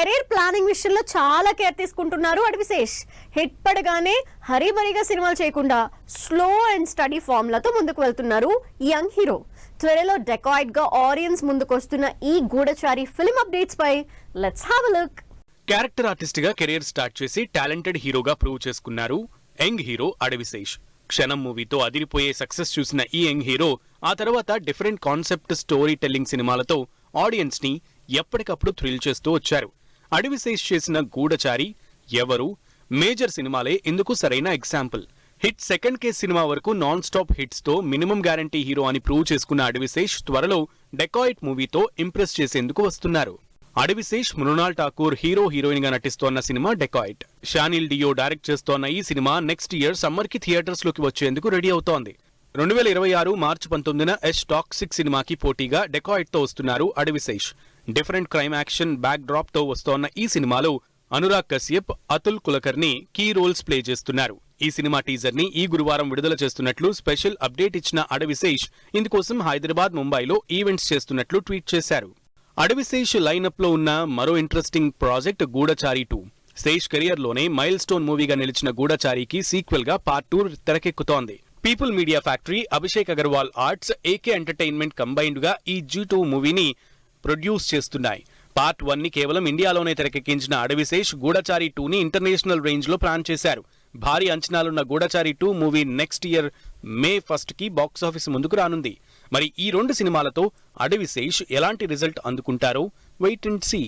Career planning విషయంలో చాలా care తీసుకుంటున్నారు అడివిశేష్. హిట్ పడగానే హరీబరీగా సినిమాలు చేయకుండా స్లో అండ్ స్టడీ ఫార్ములాతో ముందుకు వెళ్తున్నారు యంగ్ హీరో. త్వరలో డెకాయిడ్ గా ఆడియన్స్ ముందుకు వస్తున్న ఈ గూఢచారి ఫిల్మ్ అప్డేట్స్ పై let's have a look. Character artist గా కెరీర్ స్టార్ట్ చేసి టాలెంటెడ్ హీరోగా ప్రూవ్ చేసుకున్నారు యంగ్ హీరో అడివిశేష్. క్షణం మూవీతో అదిరిపోయే సక్సెస్ చూసిన ఈ యంగ్ హీరో ఆ తర్వాత డిఫరెంట్ కాన్సెప్ట్ స్టోరీ టెల్లింగ్ సినిమాలతో ఆడియన్స్ ని ఎప్పటికప్పుడు థ్రిల్ చేస్తూ వచ్చారు. అడివిశేష్ చేసిన గూఢచారి, ఎవరు, మేజర్ సినిమాలే ఇందుకు సరైన example. Hit second case cinema వరకు నాన్ స్టాప్ హిట్స్ తో మినిమం గ్యారంటీ హీరో అని ప్రూవ్ చేసుకున్న అడివిశేష్ త్వరలో డెకాయిట్ మూవీతో ఇంప్రెస్ చేసేందుకు వస్తున్నారు. అడివిశేష్, మృణాల్ ఠాకూర్ హీరో హీరోయిన్ గా నటిస్తోన్న సినిమా డెకాయిట్. షానిల్ డియో డైరెక్ట్ చేస్తోన్న ఈ సినిమా నెక్స్ట్ ఇయర్ సమ్మర్ కి థియేటర్స్ లోకి వచ్చేందుకు రెడీ అవుతోంది. 2026 మార్చి 19న యష్ టాక్సిక్ సినిమాకి పోటీగా డెకాయిట్ తో వస్తున్నారు Adivi Sesh. Different crime action back drop తో వస్తోన్న ఈ సినిమాలో Anurag Kashyap, Atul Kulkarni key roles play చేస్తున్నారు. ఈ సినిమా టీజర్ ని ఈ గురువారం విడుదల చేస్తున్నట్లు స్పెషల్ అప్డేట్ ఇచ్చిన అడివిశేష్ ఇందుకోసం హైదరాబాద్, ముంబైలో ఈవెంట్స్ చేస్తున్నట్లు ట్వీట్ చేశారు. అడివిశేష్ లైనప్ లో ఉన్న మరో interesting project Goodachari 2. Sesh career లోనే మైల్ స్టోన్ మూవీగా నిలిచిన గూఢచారికి సీక్వెల్ గా పార్ట్ 2 తెరకెక్కుతోంది. People Media Factory, Abhishek Agarwal Arts, AK Entertainment combined గా ఈ G2 మూవీని ప్రొడ్యూస్ చేస్తున్నాయి. పార్ట్ 1 ని కేవలం ఇండియాలోనే తెరకెక్కించిన అడివిశేష్ గూఢచారి 2 ని ఇంటర్నేషనల్ రేంజ్ లో ప్లాన్ చేశారు. భారీ అంచనాలున్న గూఢచారి 2 మూవీ నెక్స్ట్ ఇయర్ మే 1 కి బాక్సాఫీస్ ముందుకు రానుంది. మరి ఈ 2 సినిమాలతో అడివిశేష్ ఎలాంటి రిజల్ట్ అందుకుంటారో వెయిట్ అండ్ సీ.